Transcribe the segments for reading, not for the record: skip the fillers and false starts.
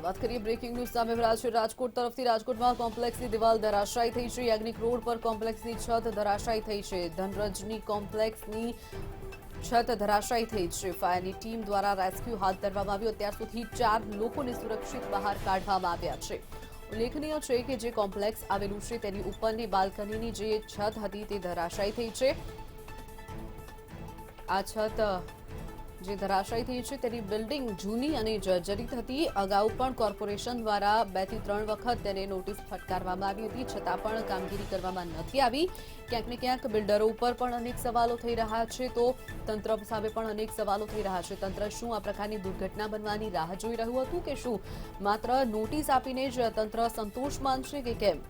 વાત કરીએ breaking news સામે રહ્યા છે રાજકોટ તરફથી। રાજકોટમાં કોમ્પ્લેક્સની દિવાલ ધરાશાયી થઈ છે। યાજ્ઞિક રોડ પર કોમ્પ્લેક્સની છત ધરાશાયી થઈ છે। ધનરજની કોમ્પ્લેક્સની છત ધરાશાયી થઈ છે। ફાયરની ટીમ દ્વારા રેસ્ક્યુ હાથ ધરવામાં આવ્યું। અત્યાર સુધી 4 લોકોને સુરક્ષિત બહાર કાઢવામાં આવ્યા છે। ઉલ્લેખનીય છે કે જે કોમ્પ્લેક્સ આવેલું છે તેની ઉપરની બાલ્કનીની જે છત હતી તે ધરાશાયી થઈ છે। આ છત જે ધરાશાયી થઈ છે તેની બિલ્ડિંગ જૂની અને જર્જરિત હતી। અગાઉ પણ કોર્પોરેશન દ્વારા 2 થી 3 વખત તેને નોટિસ ફટકારવામાં આવી હતી, છતાં પણ કામગીરી કરવામાં નથી આવી। ક્યાંક ને ક્યાંક બિલ્ડરો ઉપર પણ અનેક સવાલો થઈ રહ્યા છે, તો તંત્ર સામે પણ અનેક સવાલો થઈ રહ્યા છે। તંત્ર શું આ પ્રકારની દુર્ઘટના બનવાની રાહ જોઈ રહ્યું હતું કે શું માત્ર નોટિસ આપીને જ તંત્ર સંતોષ માનશે કે કેમ?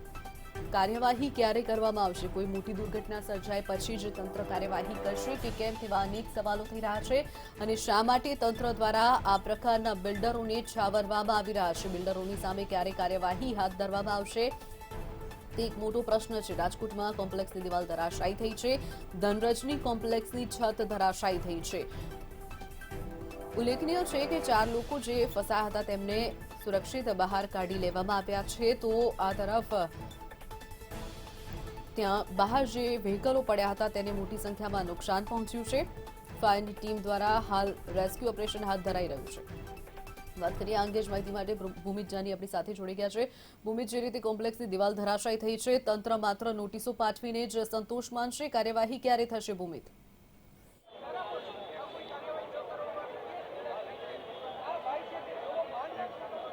કાર્યવાહી ક્યારે કરવામાં આવશે? કોઈ મોટી દુર્ઘટના સર્જાય પછી જ તંત્ર કાર્યવાહી કરશે કે કેમ, તેવા અનેક સવાલો થઈ રહ્યા છે। અને શા માટે તંત્ર દ્વારા આ પ્રકારના બિલ્ડરોને છાવરવામાં આવી રહ્યા છે? બિલ્ડરોની સામે ક્યારે કાર્યવાહી હાથ ધરવામાં આવશે તે એક મોટો પ્રશ્ન છે। રાજકોટમાં કોમ્પ્લેક્સની દિવાલ ધરાશાયી થઈ છે। ધનરજની કોમ્પ્લેક્સની છત ધરાશાયી થઈ છે। ઉલ્લેખનીય છે કે 4 લોકો જે ફસાયા હતા તેમને સુરક્ષિત બહાર કાઢી લેવામાં આવ્યા છે। તો આ તરફ ત્યાં બહાર જે વ્હીકલો પડ્યા હતા તેને મોટી સંખ્યામાં નુકસાન પહોંચ્યું છે। ફાયરની ટીમ દ્વારા હાલ રેસ્ક્યુ ઓપરેશન હાથ ધરાઈ રહ્યું છે। વાત કરીએ આ અંગે જ માહિતી માટે ભૂમિત જાની આપણી સાથે જોડી ગયા છે। ભૂમિત, જે રીતે કોમ્પ્લેક્સની દિવાલ ધરાશાયી થઈ છે, તંત્ર માત્ર નોટિસો પાઠવીને જ સંતોષ માનશે? કાર્યવાહી ક્યારે થશે ભૂમિત?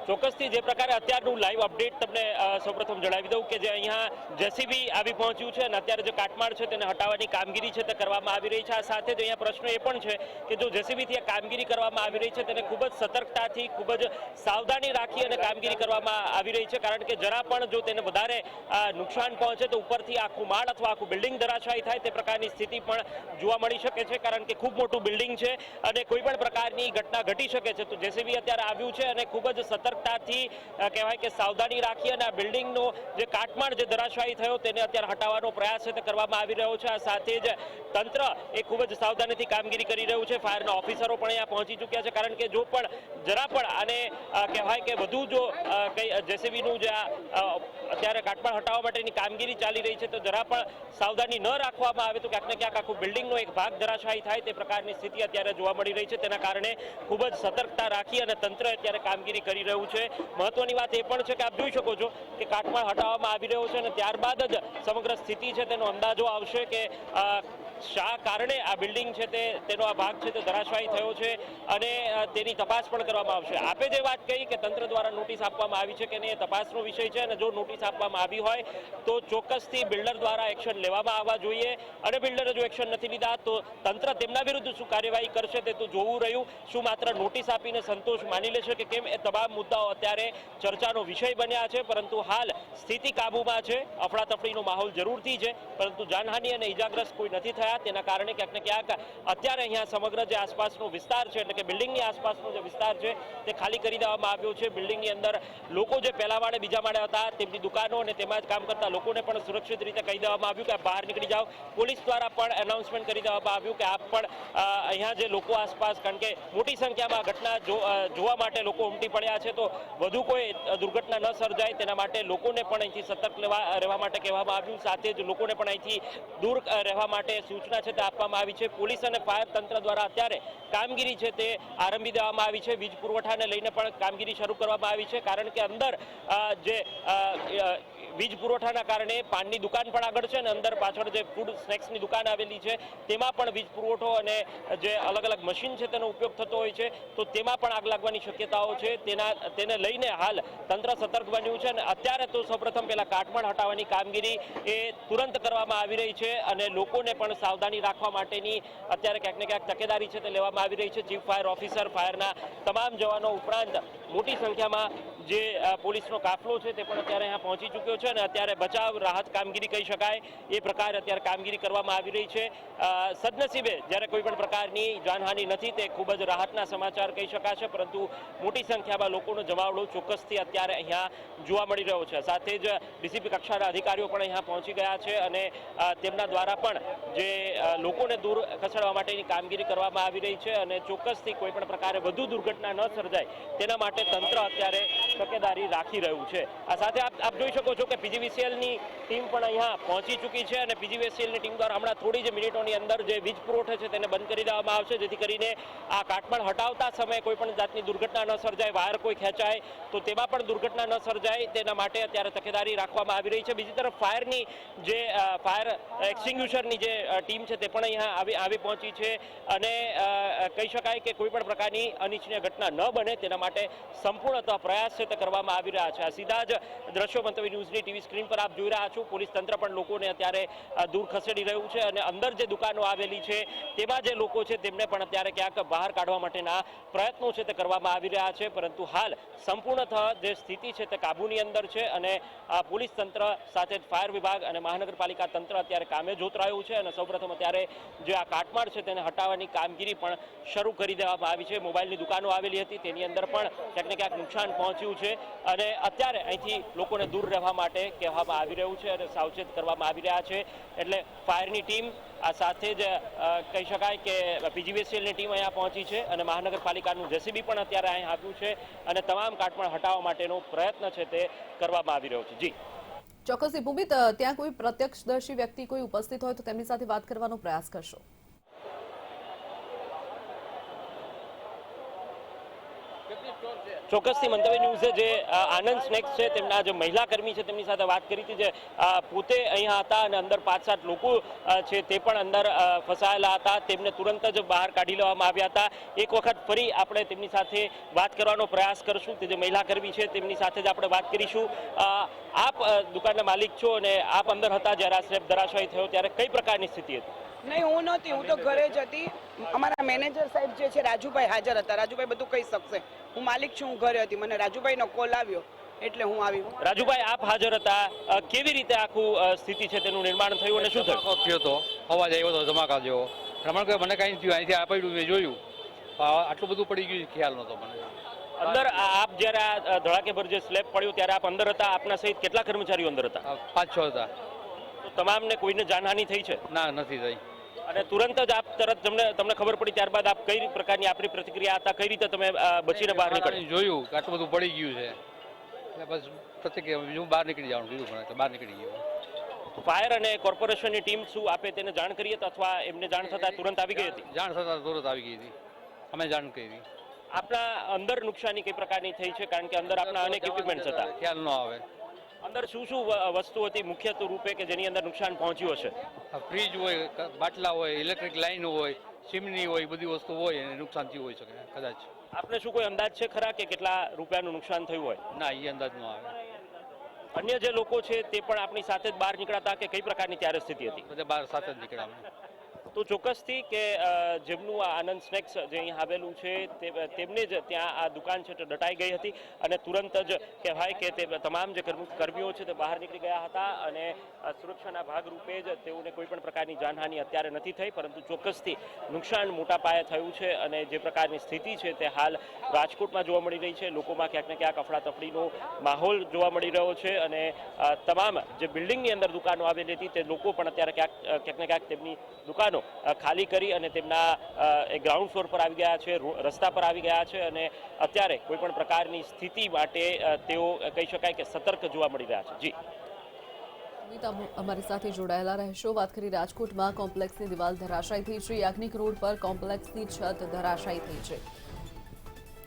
ચોક્કસથી જે પ્રકારે અત્યારનું લાઈવ અપડેટ તમને સૌપ્રથમ જણાવી દઉં કે જે અહીંયા જેસીબી આવી પહોંચ્યું છે અને અત્યારે જે કાટમાળ છે તેને હટાવવાની કામગીરી છે તે કરવામાં આવી રહી છે। આ સાથે જ અહીંયા પ્રશ્ન એ પણ છે કે જો જેસીબીથી આ કામગીરી કરવામાં આવી રહી છે તેને ખૂબ જ સતર્કતાથી, ખૂબ જ સાવધાની રાખી અને કામગીરી કરવામાં આવી રહી છે, કારણ કે જરા પણ જો તેને વધારે નુકસાન પહોંચે તો ઉપરથી આખું માળ અથવા આખું બિલ્ડિંગ ધરાશાયી થાય તે પ્રકારની સ્થિતિ પણ જોવા મળી શકે છે, કારણ કે ખૂબ મોટું બિલ્ડિંગ છે અને કોઈ પણ પ્રકારની ઘટના ઘટી શકે છે। તો જેસીબી અત્યારે આવ્યું છે અને ખૂબ જ સતર્કતાથી કહેવાય કે સાવધાની રાખી અને આ બિલ્ડિંગનો જે કાટમાળ જે ધરાશાયી થયો તેને અત્યારે હટાવવાનો પ્રયાસ છે તે કરવામાં આવી રહ્યો છે। આ સાથે જ તંત્ર એ ખૂબ જ સાવધાનીથી કામગીરી કરી રહ્યું છે। ફાયરના ઓફિસરો પણ અહીંયા પહોંચી ચૂક્યા છે, કારણ કે જો પણ જરા પણ આને કહેવાય કે વધુ જો જેસીબીનું જે અત્યારે કાટમાળ હટાવવા માટેની કામગીરી ચાલી રહી છે તો જરા પણ સાવધાની ન રાખવામાં આવે તો ક્યાંક ને ક્યાંક આખું બિલ્ડિંગનો એક ભાગ ધરાશાયી થાય તે પ્રકારની સ્થિતિ અત્યારે જોવા મળી રહી છે। તેના કારણે ખૂબ જ સતર્કતા રાખી અને તંત્ર અત્યારે કામગીરી કરી રહ્યું છે। મહત્વની વાત એ પણ છે કે આપ જોઈ શકો છો કે કાટમાળ હટાવવામાં આવી રહ્યો છે અને ત્યારબાદ જ સમગ્ર સ્થિતિ છે તેનો અંદાજો આવશે કે શા કારણે આ બિલ્ડિંગ છે તેનો આ ભાગ છે તે ધરાશાયી થયો છે અને તેની તપાસ પણ કરવામાં આવશે। આપે જે વાત કહી કે તંત્ર દ્વારા નોટિસ આપવામાં આવી છે કે નહીં, એ તપાસનો વિષય છે અને જો નોટિસ આપવામાં આવી હોય તો ચોક્કસથી બિલ્ડર દ્વારા એક્શન લેવામાં આવવા જોઈએ અને બિલ્ડરે જો એક્શન નથી લીધા તો તંત્ર તેમના વિરુદ્ધ શું કાર્યવાહી કરશે તે તો જોવું રહ્યું। શું માત્ર નોટિસ આપીને સંતોષ માની લેશે કે કેમ, એ તમામ મુદ્દાઓ અત્યારે ચર્ચાનો વિષય બન્યા છે, પરંતુ હાલ સ્થિતિ કાબૂમાં છે। અફડાતફડીનો માહોલ જરૂરથી છે, પરંતુ જાનહાનિ અને ઇજાગ્રસ્ત કોઈ નથી થયા। તેના કારણે ક્યાંક ને ક્યાંક અત્યારે અહીંયા સમગ્ર જે આસપાસનો વિસ્તાર છે એટલે કે બિલ્ડિંગની આસપાસનો જે વિસ્તાર છે તે ખાલી કરી દેવામાં આવ્યો છે। બિલ્ડિંગની અંદર લોકો જે પહેલા માળે બીજા માળે હતા તેમની દુકાનો અને તેમાં જ કામ કરતા લોકોને પણ સુરક્ષિત રીતે કહી દેવામાં આવ્યું કે આપ બહાર નીકળી જાઓ। પોલીસ દ્વારા પણ એનાઉન્સમેન્ટ કરી દેવામાં આવ્યું કે આપ પણ અહીંયા જે લોકો આસપાસ, કારણ કે મોટી સંખ્યામાં ઘટના જોવા માટે લોકો ઉમટી પડ્યા છે, તો વધુ કોઈ દુર્ઘટના ન સર્જાય તેના માટે લોકોને પણ અહીંથી સતર્ક રહેવા માટે કહેવામાં આવ્યું। સાથે જ લોકોને પણ અહીંથી દૂર રહેવા માટે સૂચના છે તે આપવામાં આવી છે। પોલીસ અને ફાયર તંત્ર દ્વારા અત્યારે કામગીરી છે તે આરંભી દેવામાં આવી છે। વીજ પુરવઠાને લઈને પણ કામગીરી શરૂ કરવામાં આવી છે, કારણ કે અંદર જે વીજ પુરવઠાના કારણે પાનની દુકાન પણ આગળ છે અને અંદર પાછળ જે ફૂડ સ્નેક્સની દુકાન આવેલી છે તેમાં પણ વીજ પુરવઠો અને જે અલગ અલગ મશીન છે તેનો ઉપયોગ થતો હોય છે, તો તેમાં પણ આગ લાગવાની શક્યતાઓ છે। તેને લઈને હાલ તંત્ર સતર્ક બન્યું છે અને અત્યારે તો સૌપ્રથમ પહેલા કાટમાળ હટાવવાની કામગીરી એ તુરંત કરવામાં આવી રહી છે અને લોકોને પણ સાવધાની રાખવા માટેની અત્યારે ક્યાંક ને ક્યાંક તકેદારી છે તે લેવામાં આવી રહી છે। ચીફ ફાયર ઓફિસર, ફાયરના તમામ જવાનો ઉપરાંત મોટી સંખ્યામાં જે પોલીસનો કાફલો છે તે પણ અત્યારે અહીંયા પહોંચી ચૂક્યો છે અને અત્યારે બચાવ રાહત કામગીરી કહી શકાય એ પ્રકારે અત્યારે કામગીરી કરવામાં આવી રહી છે. સદનસીબે જ્યારે કોઈ પણ પ્રકારની જાનહાનિ નથી તે ખૂબ જ રાહતના સમાચાર કહી શકાશે, પરંતુ મોટી સંખ્યામાં લોકોનો જમાવડો ચોક્કસથી અત્યારે અહીંયા જોવા મળી રહ્યો છે. સાથે જ ડીસીપી કક્ષાના અધિકારીઓ પણ અહીંયા પહોંચી ગયા છે અને તેમના દ્વારા પણ જે લોકોને દૂર ખસેડવા માટેની કામગીરી કરવામાં આવી રહી છે અને ચોક્કસથી કોઈ પણ પ્રકારે વધુ દુર્ઘટના ન સર્જાય તેના માટે તંત્ર અત્યારે તકેદારી રાખી રહ્યું છે. આ સાથે આપ જોઈ શકો છો કે પીજીવીસીએલની ટીમ પણ અહીંયા પહોંચી ચૂકી છે અને પીજીવીસીએલની ટીમ દ્વારા હમણાં થોડી જ મિનિટોની અંદર જે વીજ પુરવઠો છે તેને બંધ કરી દેવામાં આવશે, જેથી કરીને આ કાટમાળ હટાવતા સમયે કોઈ પણ જાતની દુર્ઘટના ન સર્જાય, વાયર કોઈ ખેંચાય તો તેમાં પણ દુર્ઘટના ન સર્જાય તેના માટે અત્યારે તકેદારી રાખવામાં આવી રહી છે. બીજી તરફ ફાયરની જે ફાયર એક્સટિંગ્યુશરની જે ટીમ છે તે પણ અહીંયા આવી પહોંચી છે અને કહી શકાય કે કોઈ પણ પ્રકારની અનિચ્છનીય ઘટના ન બને તેના માટે સંપૂર્ણતઃ પ્રયાસ છે તે કરવામાં આવી રહ્યા છે. આ સીધા જ દ્રશ્યો મંતવ્ય ન્યૂઝની ટીવી સ્ક્રીન પર આપ જોઈ રહ્યા છો. પોલીસ તંત્ર પણ લોકોને અત્યારે દૂર ખસેડી રહ્યું છે અને અંદર જે દુકાનો આવેલી છે તેમાં જે લોકો છે તેમને પણ અત્યારે ક્યાંક બહાર કાઢવા માટેના પ્રયત્નો છે તે કરવામાં આવી રહ્યા છે, પરંતુ હાલ સંપૂર્ણતઃ જે સ્થિતિ છે તે કાબૂની અંદર છે અને પોલીસ તંત્ર સાથે ફાયર વિભાગ અને મહાનગરપાલિકા તંત્ર અત્યારે કામે જોતરાયું છે અને સૌપ્રથમ અત્યારે જે આ કાટમાળ છે તેને હટાવવાની કામગીરી પણ શરૂ કરી દેવામાં આવી છે. મોબાઈલની દુકાનો આવેલી હતી તેની અંદર પણ ક્યાંક ને ક્યાંક નુકસાન પહોંચ્યું છે અને અત્યારે અહીંથી લોકોને દૂર રહેવા માટે કહેવામાં આવી રહ્યું છે અને સાવચેત કરવામાં આવી રહ્યા છે. એટલે ફાયરની ટીમ આ સાથે જ કહી શકાય કે પીજીવીસીએલની ટીમ અહીંયા પહોંચી છે અને મહાનગરપાલિકાનું જેસીબી પણ અત્યારે અહીં આપ્યું છે અને તમામ કાટમાળ હટાવવા માટેનો પ્રયત્ન છે તે કરવામાં આવી રહ્યો છે. જી ચોક્કસથી ભૂમિત, ત્યાં કોઈ પ્રત્યક્ષદર્શી વ્યક્તિ કોઈ ઉપસ્થિત હોય તો તેમની સાથે વાત કરવાનો પ્રયાસ કરશો. ચોક્કસથી મંતવ્ય ન્યૂઝે જે આનંદ સ્નેક્સ છે તેમના જે મહિલા કર્મી છે તેમની સાથે વાત કરી હતી, જે પોતે અહીંયા હતા અને અંદર 5-7 લોકો છે તે પણ અંદર ફસાયેલા હતા, તેમને તુરંત જ બહાર કાઢી લેવામાં આવ્યા હતા. એક વખત ફરી આપણે તેમની સાથે વાત કરવાનો પ્રયાસ કરશું. તે જે મહિલા કર્મી છે તેમની સાથે જ આપણે વાત કરીશું. આપ દુકાનના માલિક છો અને આપ અંદર હતા જ્યારે આ સ્લેબ ધરાશાયી થયો ત્યારે કઈ પ્રકારની સ્થિતિ હતી? નહીં, હું નહોતી, હું તો ઘરે જ હતી. અમારા મેનેજર સાહેબ જે છે રાજુભાઈ હાજર હતા. રાજુભાઈ બધું કહી શકશે. હું માલિક છું, હું ઘરે હતી. મને રાજુભાઈનો કોલ આવ્યો એટલે હું આવી. રાજુભાઈ, આપ હાજર હતા, કેવી રીતે આખું સ્થિતિ છે તેનું નિર્માણ થયું અને શું થયું? થયો હતો, અવાજ આવ્યો હતો ધમાકા જેવો. રમણ કે મને કાંઈ થયું, અહીંથી આ પડ્યું મેં જોયું, આટલું બધું પડી ગયું ખ્યાલ નહોતો મને. અંદર આપ જ્યારે આ ધડાકેભર જે સ્લેબ પડ્યો ત્યારે આપ અંદર હતા, આપના સહિત કેટલા કર્મચારીઓ અંદર હતા? 5-6 હતા. તો તમામને કોઈને જાનહાનિ થઈ છે? ના, નથી થઈ. અને તુરંત જ આપ તરત તમને ખબર પડી ત્યારબાદ આપ કઈ પ્રકારની આપની પ્રતિક્રિયા હતા, કઈ રીતે તમે બચીને બહાર નીકળ્યા? જોયું કે આટલું બધું પડી ગયું છે એટલે બસ પ્રતિક્રિયા હું બહાર નીકળી જવાનું કીધું પણ એટલે બહાર નીકળી ગયો. ફાયર અને કોર્પોરેશનની ટીમ શું આપે તેને જાણ કરી હતી અથવા એમને જાણ થતા તુરંત આવી ગઈ હતી? જાણ થતાં તુરંત આવી ગઈ હતી, અમે જાણ કરી. આપના અંદર નુકસાની કઈ પ્રકારની થઈ છે? કારણ કે અંદર આપના અનેક ઇક્વિપમેન્ટ્સ હતા. ખ્યાલ ન આવે. અંદર શું શું વસ્તુ હતી મુખ્ય રૂપે કે જેની અંદર નુકસાન પહોંચ્યું હશે? ફ્રીજ હોય, બાટલા હોય, ઇલેક્ટ્રિક લાઈન હોય, ચીમની હોય, બધી વસ્તુ હોય અને નુકસાન થયું હોઈ શકે કદાચ. આપને શું કોઈ અંદાજ છે ખરા કે કેટલા રૂપિયાનું નુકસાન થયું હોય? ના, એ અંદાજ ન આવે. અન્ય જે લોકો છે તે પણ આપની સાથે જ બહાર નીકળ્યા હતા કે કઈ પ્રકારની ત્યારે સ્થિતિ હતી? બધા બહાર સાથે જ નીકળ્યા. તો ચોક્કસથી કે જેમનું આ આનંદ સ્નેક્સ જે અહીં આવેલું છે તેમને જ ત્યાં આ દુકાન છે તે દટાઈ ગઈ હતી અને તુરંત જ કહેવાય કે તે તમામ જે કર્મીઓ છે તે બહાર નીકળી ગયા હતા અને સુરક્ષાના ભાગરૂપે જ તેઓને કોઈ પણ પ્રકારની જાનહાનિ અત્યારે નથી થઈ, પરંતુ ચોક્કસથી નુકસાન મોટા પાયે થયું છે અને જે પ્રકારની સ્થિતિ છે તે હાલ રાજકોટમાં જોવા મળી રહી છે. લોકોમાં ક્યાંક ને ક્યાંક અફડાતફડીનો માહોલ જોવા મળી રહ્યો છે અને તમામ જે બિલ્ડિંગની અંદર દુકાનો આવેલી હતી તે લોકો પણ અત્યારે ક્યાંક ને ક્યાંક તેમની દુકાનો ખાલી કરી અને તેમના ગ્રાઉન્ડ ફ્લોર પર આવી ગયા છે, રસ્તા પર આવી ગયા છે અને અત્યારે કોઈ પણ પ્રકારની સ્થિતિ માટે તેઓ કહી શકાય કે સતર્ક જોવા મળી રહ્યા છે. જી અમારી સાથે જોડાયેલા રહેશો. વાત કરી રાજકોટમાં કોમ્પ્લેક્સની દિવાલ ધરાશાયી થઈ છે. યાજ્ઞિક રોડ પર કોમ્પ્લેક્સની છત ધરાશાયી થઈ છે.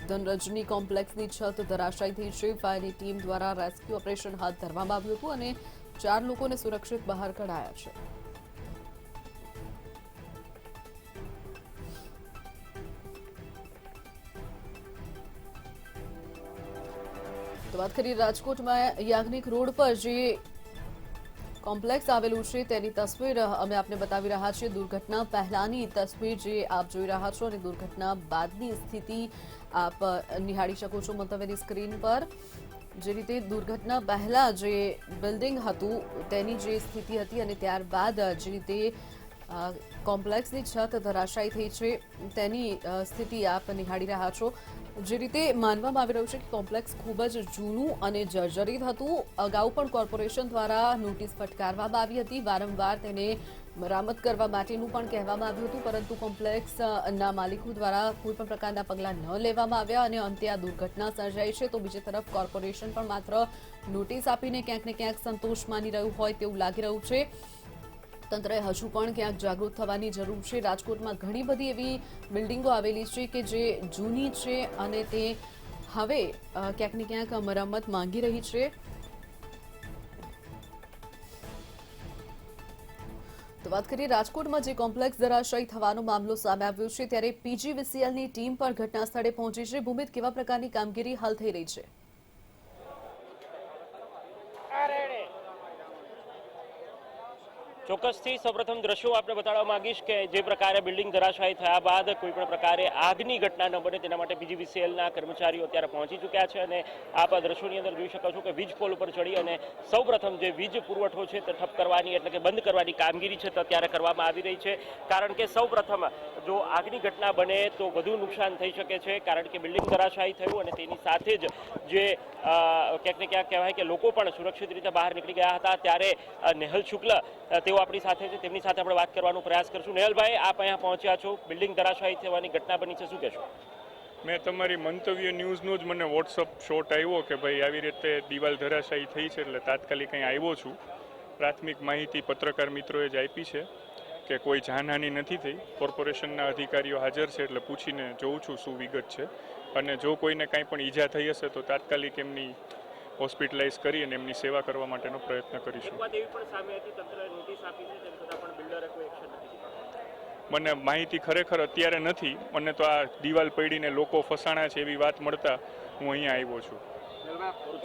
ધનરજની કોમ્પ્લેક્સની છત ધરાશાયી થઈ છે. ફાયરની ટીમ દ્વારા રેસ્ક્યુ ઓપરેશન હાથ ધરવામાં આવ્યું હતું અને 4 લોકોને સુરક્ષિત બહાર કઢાયા છે. તો વાત કરીએ રાજકોટમાં યાજ્ઞિક રોડ પર જે કોમ્પ્લેક્સ આવેલું છે તેની તસવીર અમે આપને બતાવી રહ્યા છીએ. દુર્ઘટના પહેલાની તસવીર જે આપ જોઈ રહ્યા છો અને દુર્ઘટના બાદની સ્થિતિ આપ નિહાળી શકો છો મંતવ્યની સ્ક્રીન પર. જે રીતે દુર્ઘટના પહેલા જે બિલ્ડિંગ હતું તેની જે સ્થિતિ હતી અને ત્યારબાદ જે રીતે કોમ્પ્લેક્સની છત ધરાશાયી થઈ છે તેની સ્થિતિ આપ નિહાળી રહ્યા છો. જે રીતે માનવામાં આવી રહ્યું છે કે કોમ્પ્લેક્સ ખૂબ જ જૂનું અને જર્જરિત હતું. અગાઉ પણ કોર્પોરેશન દ્વારા નોટિસ ફટકારવામાં આવી હતી. વારંવાર તેને મરામત કરવા માટેનું પણ કહેવામાં આવ્યું હતું, પરંતુ કોમ્પ્લેક્સના માલિકો દ્વારા કોઈ પણ પ્રકારના પગલાં ન લેવામાં આવ્યા અને અંતે આ દુર્ઘટના સર્જાઈ છે. તો બીજી તરફ કોર્પોરેશન પણ માત્ર નોટિસ આપીને ક્યાંક ને ક્યાંક સંતોષ માની રહ્યું હોય તેવું લાગી રહ્યું છે. તંત્રએ હજુ પણ ક્યાંક જાગૃત થવાની જરૂર છે. રાજકોટમાં ઘણી બધી એવી બિલ્ડિંગો આવેલી છે કે જે જૂની છે અને તે હવે ક્યાંક ને ક્યાંક મરમ્મત માંગી રહી છે. તો વાત કરીએ રાજકોટમાં જે કોમ્પ્લેક્સ ધરાશાયી થવાનો મામલો સામે આવ્યો છે ત્યારે પીજીવીસીએલની ટીમ પણ ઘટના સ્થળે પહોંચી છે. ભૂમિત, કેવા પ્રકારની કામગીરી હાલ થઈ રહી છે? ચોક્કસથી સૌપ્રથમ દ્રશ્યો આપણે બતાડવા માંગીશ કે જે પ્રકારે બિલ્ડિંગ ધરાશાયી થયા બાદ કોઈ પણ પ્રકારે આગની ઘટના ન બને તેના માટે પીજીવીસીએલના કર્મચારીઓ અત્યારે પહોંચી ચૂક્યા છે અને આપ આ દ્રશ્યોની અંદર જોઈ શકો છો કે વીજ પોલ ઉપર ચડી અને સૌપ્રથમ જે વીજ પુરવઠો છે તે ઠપ કરવાની એટલે કે બંધ કરવાની કામગીરી છે તે અત્યારે કરવામાં આવી રહી છે. કારણ કે સૌપ્રથમ જો આગની ઘટના બને તો વધુ નુકસાન થઈ શકે છે, કારણ કે બિલ્ડિંગ ધરાશાયી થયું અને તેની સાથે જ જે ક્યાંક ને ક્યાંક કહેવાય કે લોકો પણ સુરક્ષિત રીતે બહાર નીકળી ગયા હતા. ત્યારે નેહલ શુક્લ તેઓ આપણી સાથે છે, તેમની સાથે આપણે વાત કરવાનો પ્રયાસ કરશું. નેહલભાઈ, આપ અહીંયા પહોંચ્યા છો, બિલ્ડિંગ ધરાશાયી થવાની ઘટના બની છે, શું કહેશો? મેં તમારી મંતવ્ય ન્યૂઝનો જ મને વોટ્સઅપ શોટ આવ્યો કે ભાઈ આવી રીતે દિવાલ ધરાશાયી થઈ છે, એટલે તાત્કાલિક અહીં આવ્યો છું. પ્રાથમિક માહિતી પત્રકાર મિત્રોએ જ આપી છે કે કોઈ જાનહાનિ નથી થઈ. કોર્પોરેશનના અધિકારીઓ હાજર છે એટલે પૂછીને જોઉં છું શું વિગત છે, અને જો કોઈને કાંઈ પણ ઈજા થઈ હશે તો તાત્કાલિક એમની હોસ્પિટલાઇઝ કરી અને એમની સેવા કરવા માટેનો પ્રયત્ન કરીશું. મને માહિતી ખરેખર અત્યારે નથી. મને તો આ દિવાલ પડીને લોકો ફસાણા છે એવી વાત મળતા હું અહીંયા આવ્યો છું.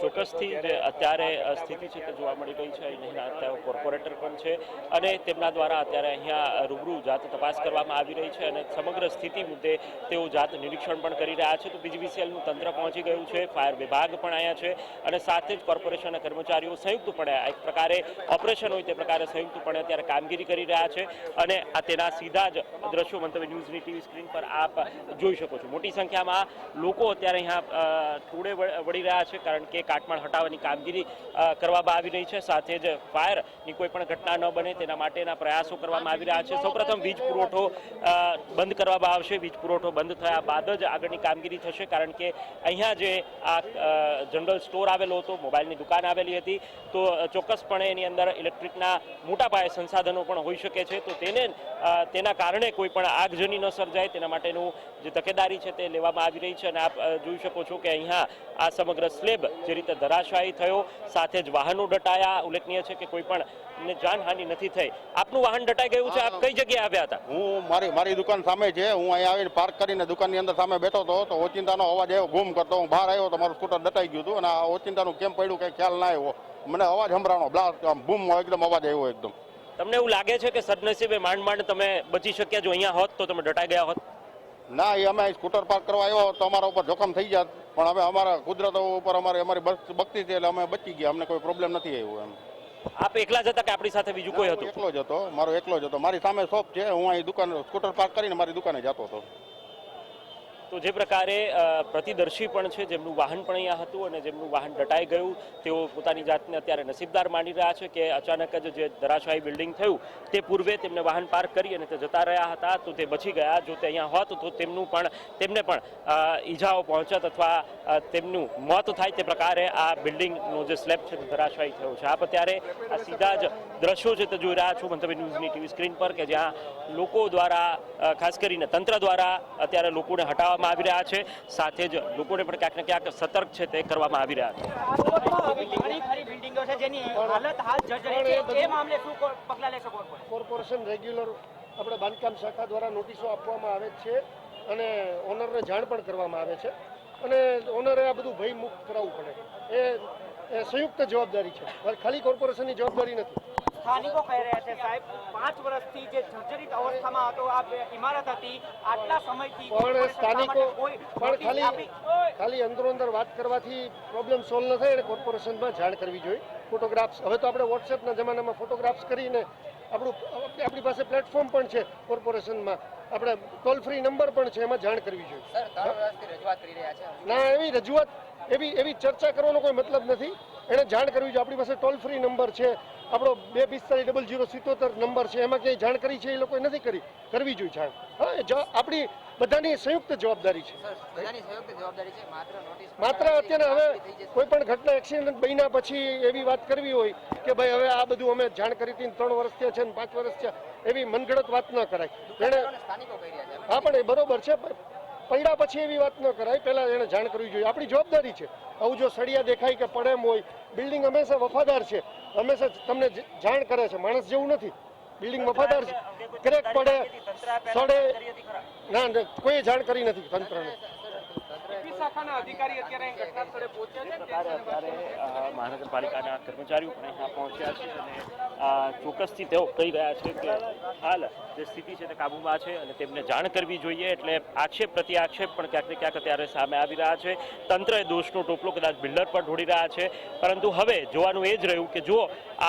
ચોક્કસથી જે અત્યારે સ્થિતિ છે તે જોવા મળી રહી છે. અહીંના કોર્પોરેટર પણ છે અને તેમના દ્વારા અત્યારે અહીંયા રૂબરૂ જાત તપાસ કરવામાં આવી રહી છે અને સમગ્ર સ્થિતિ મુદ્દે તેઓ જાત નિરીક્ષણ પણ કરી રહ્યા છે. તો પીજીવીસીએલનું તંત્ર પહોંચી ગયું છે, ફાયર વિભાગ પણ અહીંયા છે અને સાથે જ કોર્પોરેશનના કર્મચારીઓ સંયુક્તપણે એક પ્રકારે ઓપરેશન હોય તે પ્રકારે સંયુક્તપણે અત્યારે કામગીરી કરી રહ્યા છે અને આ તેના સીધા જ દ્રશ્યો મંતવ્ય ન્યૂઝની ટીવી સ્ક્રીન પર આપ જોઈ શકો છો. મોટી સંખ્યામાં લોકો અત્યારે અહીંયા ટોળે વળી રહ્યા છે, કારણ કે કાટમાળ હટાવવાની કામગીરી કરવામાં આવી રહી છે. સાથે જ ફાયરની કોઈ પણ ઘટના ન બને તેના માટેના પ્રયાસો કરવામાં આવી રહ્યા છે. સૌપ્રથમ વીજ પુરવઠો બંધ કરવામાં આવશે. વીજ પુરવઠો બંધ થયા બાદ જ આગળની કામગીરી થશે, કારણ કે અહીંયા જે આ જનરલ સ્ટોર આવેલો હતો, મોબાઈલની દુકાન આવેલી હતી, તો ચોક્કસપણે એની અંદર ઇલેક્ટ્રિકના મોટા પાયે સંસાધનો પણ હોઈ શકે છે. તો તેના કારણે કોઈ પણ આગજની ન સર્જાય તેના માટેનું જે તકેદારી છે તે લેવામાં આવી રહી છે. અને આપ જોઈ શકો છો કે અહીંયા આ સમગ્ર સ્લેબ જે રીતે ધરાશાયી થયો, સાથે જ વાહનો દટાયા. ઉલ્લેખનીય છે કે કોઈ પણ જાનહાનિ નથી થઈ. આપનું વાહન દટાઈ ગયું છે, આપ કઈ જગ્યાએ આવ્યા હતા? હું મારી દુકાન સામે છે, હું અહીંયા આવીને પાર્ક કરીને દુકાનની અંદર સામે બેઠો હતો તો ઓચિંતાનો અવાજ આવ્યો, બૂમ કરતો. હું બહાર આવ્યો તો મારું સ્કૂટર દટાઈ ગયું હતું અને આ ઓચિંતાનું કેમ પડ્યું કંઈ ખ્યાલ ના આવ્યો. મને અવાજ સંભળાણો, બ્લાસ્ટ, બૂમ એકદમ અવાજ આવ્યો એકદમ. તમને એવું લાગે છે કે સદનસીબે માંડ તમે બચી શક્યા? જો અહીંયા હોત તો તમે દટાઈ ગયા હોત? ના, એ અમે સ્કૂટર પાર્ક કરવા આવ્યો તો અમારા ઉપર જોખમ થઈ જાત, પણ હવે અમારા કુદરત ઉપર અમારી ભક્તિ છે એટલે અમે બચી ગયા, અમને કોઈ પ્રોબ્લેમ નથી આવ્યો. એમ આપ એકલા જ હતા કે આપણી સાથે બીજું કોઈ હતું? એકલો જ હતો, મારો એકલો જ હતો. મારી સામે શોપ છે, હું અહીં દુકાન સ્કૂટર પાર્ક કરીને મારી દુકાને જતો હતો. તો જે પ્રકારે પ્રતિદર્શી પણ છે, જેમનું વાહન પણ અહીંયા હતું અને જેમનું વાહન દટાઈ ગયું, તેઓ પોતાની જાતને અત્યારે નસીબદાર માની રહ્યા છે કે અચાનક જ જે ધરાશાયી બિલ્ડિંગ થયું તે પૂર્વે તેમને વાહન પાર્ક કરી અને તે જતા રહ્યા હતા તો તે બચી ગયા. જો તે અહીંયા હોત તો તેમને પણ ઈજાઓ પહોંચત અથવા તેમનું મોત થાય તે પ્રકારે આ બિલ્ડિંગનો જે સ્લેબ છે તે ધરાશાયી થયો છે. આપ અત્યારે આ સીધા જ દ્રશ્યો છે તે જોઈ રહ્યા છો મંતવ્ય ન્યૂઝની ટીવી સ્ક્રીન પર, કે જ્યાં લોકો દ્વારા ખાસ કરીને તંત્ર દ્વારા અત્યારે લોકોને હટાવવામાં આવી રહ્યા છે. સાથે જ લોકોને પણ ક્યાંક ને ક્યાંક સતર્ક છે તે કરવામાં આવી રહ્યા છે. કોર્પોરેશન રેગ્યુલર આપણે બાંધકામ શાખા દ્વારા નોટિસો આપવામાં આવે છે અને ઓનરને જાણ પણ કરવામાં આવે છે અને ઓનરે આ બધું ભયમુક્ત કરાવવું પડે. એ સંયુક્ત જવાબદારી છે, ખાલી કોર્પોરેશનની જવાબદારી નથી. સ્થાનિકો કહી રહ્યા છે સાહેબ 5 વર્ષથી જે જર્જરિત અવસ્થામાં હતો આ ઇમારત હતી, આટલા સમયથી પણ સ્થાનિકો કોઈ પણ notice આપી? ખાલી અંદરો અંદર વાત કરવાથી પ્રોબ્લેમ સોલ્વ ન થાય અને કોર્પોરેશનમાં જાણ કરવી જોઈએ. ફોટોગ્રાફ્સ હવે તો આપણે વોટ્સએપના જમાનામાં ફોટોગ્રાફ્સ કરીને આપણી પાસે પ્લેટફોર્મ પણ છે કોર્પોરેશનમાં, આપણે ટોલ ફ્રી નંબર પણ છે, એમાં જાણ કરવી જોઈએ. ના, એવી રજૂઆત એવી ચર્ચા કરવાનો કોઈ મતલબ નથી. એને જાણ કરવી જોઈએ. આપણી પાસે ટોલ ફ્રી નંબર છે, આપણો 2450077 નંબર છે, એમાં ક્યાંય જાણ કરી છે એ લોકોએ નથી કરવી જોઈએ જાણ. હા, આપણી બધાની સંયુક્ત જવાબદારી છે. માત્ર અત્યારે હવે કોઈ પણ ઘટના એક્સિડન્ટ બન્યા પછી એવી વાત કરવી હોય કે ભાઈ હવે આ બધું અમે જાણ કરી હતી 3 વર્ષ થયા છે ને 5 વર્ષ થયા, એવી મનગઢત વાત ન કરાય. એને હા, પણ એ બરોબર છે, પડ્યા પછી એવી વાત ન કરાય, પહેલા એને જાણ કરવી જોઈએ. આપણી જવાબદારી છે. આવું જો સળિયા દેખાય કે પડે એમ હોય, બિલ્ડિંગ હંમેશા વફાદાર છે, હંમેશા તમને જાણ કરે છે, માણસ જેવું નથી. બિલ્ડિંગ વફાદાર છે. ક્રેક પડે સડે ના, કોઈ જાણ કરી નથી તંત્રને. શાખાના અધિકારી અત્યારે ઘટના સ્થળે પહોંચ્યા છે. અત્યારે મહાનગરપાલિકાના કર્મચારીઓ પણ અહીંયા પહોંચ્યા છે અને ચોક્કસથી તેઓ કહી રહ્યા છે કે હાલ જે સ્થિતિ છે તે કાબૂમાં છે અને તેમને જાણ કરવી જોઈએ. એટલે આક્ષેપ પ્રતિ આક્ષેપ પણ ક્યાંક ને ક્યાંક અત્યારે સામે આવી રહ્યા છે. તંત્રએ દોષનો ટોપલો કદાચ બિલ્ડર પર ઢોળી રહ્યા છે, પરંતુ હવે જોવાનું એ જ રહ્યું કે જો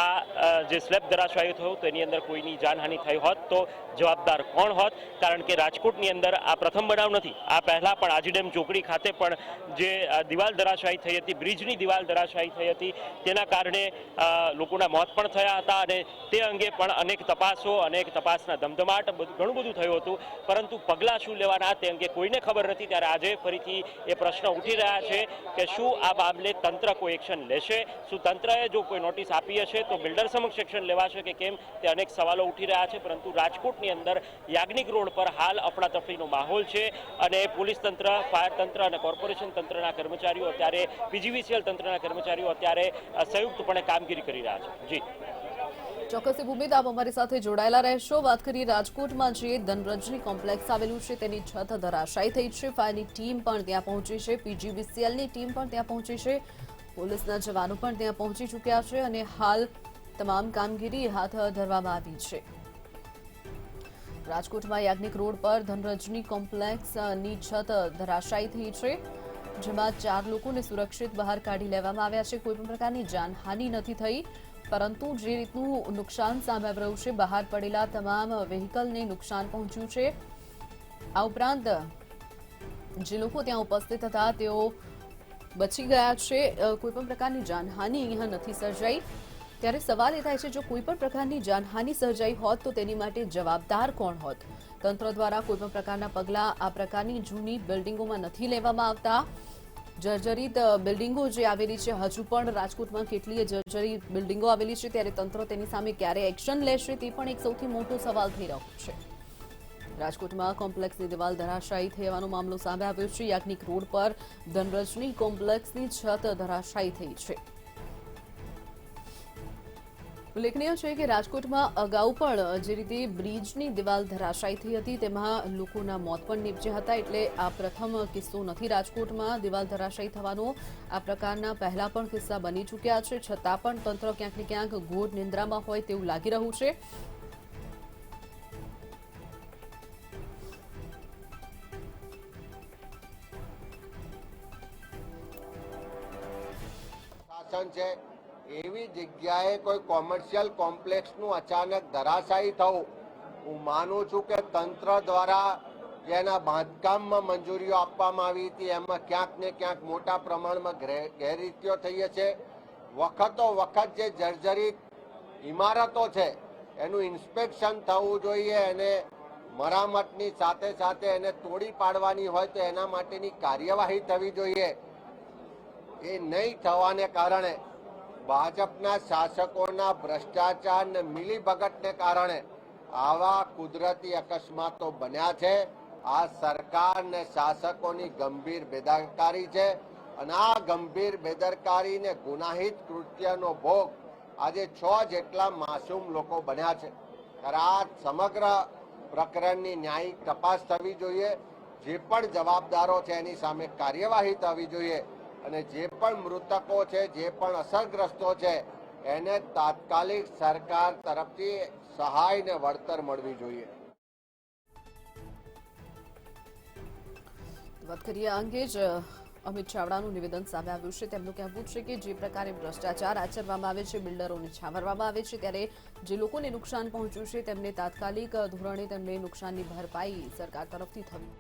આ જે સ્લેબ ધરાશાયી થયું તો એની અંદર કોઈની જાનહાનિ થઈ હોત તો જવાબદાર કોણ હોત? કારણ કે રાજકોટની અંદર આ પ્રથમ બનાવ નથી. આ પહેલા પણ આજીડેમ ચોકડી ખાતે પણ જે દિવાલ ધરાશાયી થઈ હતી, બ્રિજની દિવાલ ધરાશાયી થઈ હતી, તેના કારણે લોકોના મોત પણ થયા હતા અને તે અંગે પણ અનેક તપાસો, અનેક તપાસના ધમધમાટ ઘણું બધું થયું હતું, પરંતુ પગલાં શું લેવાના તે અંગે કોઈને ખબર નથી. ત્યારે આજે ફરીથી એ પ્રશ્ન ઉઠી રહ્યા છે કે શું આ મામલે તંત્ર કોઈ એક્શન લેશે? શું તંત્રએ જો કોઈ નોટિસ આપી હશે તો બિલ્ડર સમક્ષ એક્શન લેવાશે કે કેમ? તે અનેક સવાલો ઉઠી રહ્યા છે. પરંતુ રાજકોટની અંદર યાજ્ઞિક રોડ પર હાલ અફડાતફડીનો માહોલ છે અને પોલીસ તંત્ર, ફાયર તંત્ર અને કોર્પોરેશન તંત્રના કર્મચારીઓ અત્યારે, પીજીવીસીએલ તંત્રના કર્મચારીઓ અત્યારે સંયુક્તપણે કામગીરી કરી રહ્યા છે. જી ચોક્કસ ભૂમિત, આપ અમારી સાથે જોડાયેલા રહેશો. વાત કરીએ રાજકોટમાં જે ધનરજની કોમ્પ્લેક્સ આવેલું છે તેની છત ધરાશાયી થઈ છે. ફાયરની ટીમ પણ ત્યાં પહોંચી છે, પીજીવીસીએલની ટીમ પણ ત્યાં પહોંચી છે, પોલીસના જવાનો પણ ત્યાં પહોંચી ચૂક્યા છે અને હાલ તમામ કામગીરી હાથ ધરવામાં આવી છે. રાજકોટમાં યાજ્ઞિક રોડ પર ધનરજની કોમ્પ્લેક્સની છત ધરાશાયી થઈ છે, જેમાં 4 લોકોને સુરક્ષિત બહાર કાઢી લેવામાં આવ્યા છે. કોઈપણ પ્રકારની જાનહાનિ નથી થઈ, પરંતુ જે રીતનું નુકસાન સામે આવી રહ્યું છે, બહાર પડેલા તમામ વ્હીકલને નુકસાન પહોંચ્યું છે. આ ઉપરાંત જે લોકો ત્યાં ઉપસ્થિત હતા તેઓ બચી ગયા છે. કોઈપણ પ્રકારની જાનહાનિ અહીંયા નથી સર્જાઈ. ત્યારે સવાલ એ થાય છે, જો કોઈપણ પ્રકારની જાનહાનિ સર્જાઈ હોત તો તેની માટે જવાબદાર કોણ હોત? તંત્ર દ્વારા કોઈપણ પ્રકારના પગલાં આ પ્રકારની જૂની બિલ્ડિંગોમાં નથી લેવામાં આવતા. જર્જરિત બિલ્ડિંગો જે આવેલી છે, હજુ પણ રાજકોટમાં કેટલીય જર્જરિત બિલ્ડિંગો આવેલી છે, ત્યારે તંત્ર તેની સામે ક્યારે એક્શન લેશે તે પણ એક સૌથી મોટો સવાલ થઈ રહ્યો છે. રાજકોટમાં કોમ્પ્લેક્સની દિવાલ ધરાશાયી થવાનો મામલો સામે આવ્યો છે. યાજ્ઞિક રોડ પર ધનરજની કોમ્પ્લેક્સની છત ધરાશાયી થઈ છે. ઉલ્લેખનીય છે કે રાજકોટમાં અગાઉ પણ જે રીતે બ્રિજની દિવાલ ધરાશાયી થઈ હતી તેમાં લોકોના મોત પણ નીપજ્યા હતા. એટલે આ પ્રથમ કિસ્સો નથી રાજકોટમાં દિવાલ ધરાશાયી થવાનો. આ પ્રકારના પહેલા પણ કિસ્સા બની ચૂક્યા છે, છતાં પણ તંત્ર ક્યાંક ને ક્યાંક ઘોર નિંદ્રામાં હોય તેવું લાગી રહ્યું છે. શાસન છે એવી જગ્યાએ કોઈ કોમર્શિયલ કોમ્પ્લેક્સનું અચાનક ધરાશાયી થવું, હું માનું છું કે તંત્ર દ્વારા જેના બાંધકામમાં મંજૂરીઓ આપવામાં આવી હતી એમાં ક્યાંક ને ક્યાંક મોટા પ્રમાણમાં ગેરરીતિઓ થઈ છે. વખતો વખત જે જર્જરિત ઇમારતો છે એનું ઇન્સ્પેક્શન થવું જોઈએ અને મરામતની સાથે સાથે એને તોડી પાડવાની હોય તો એના માટેની કાર્યવાહી થવી જોઈએ. એ નહીં થવાને કારણે ભાજપના શાસકોના ભ્રષ્ટાચાર અને મિલીભગતને કારણે આવા કુદરતી અકસ્માતો બન્યા છે. આ સરકાર ને શાસકોની ગંભીર બેદરકારી છે અને આ ગંભીર બેદરકારી ને ગુનાહિત કૃત્યનો ભોગ આજે 6 જેટલા માસૂમ લોકો બન્યા છે. ત્યારે આ સમગ્ર પ્રકરણની ન્યાયિક તપાસ થવી જોઈએ. જે પણ જવાબદારો છે એની સામે કાર્યવાહી થવી જોઈએ અને જે પણ મૃતકો છે, જે પણ અસરગ્રસ્તો છે એને તાત્કાલિક સરકાર તરફથી સહાય ને વળતર મળવી જોઈએ. વાત કરીએ આ અંગે જ અમિત ચાવડાનું નિવેદન સામે આવ્યું છે. તેમનું કહેવું છે કે જે પ્રકારે ભ્રષ્ટાચાર આચરવામાં આવે છે, બિલ્ડરોને છાવરવામાં આવે છે, ત્યારે જે લોકોને નુકસાન પહોંચ્યું છે તેમને તાત્કાલિક ધોરણે તેમને નુકસાનની ભરપાઈ સરકાર તરફથી થવી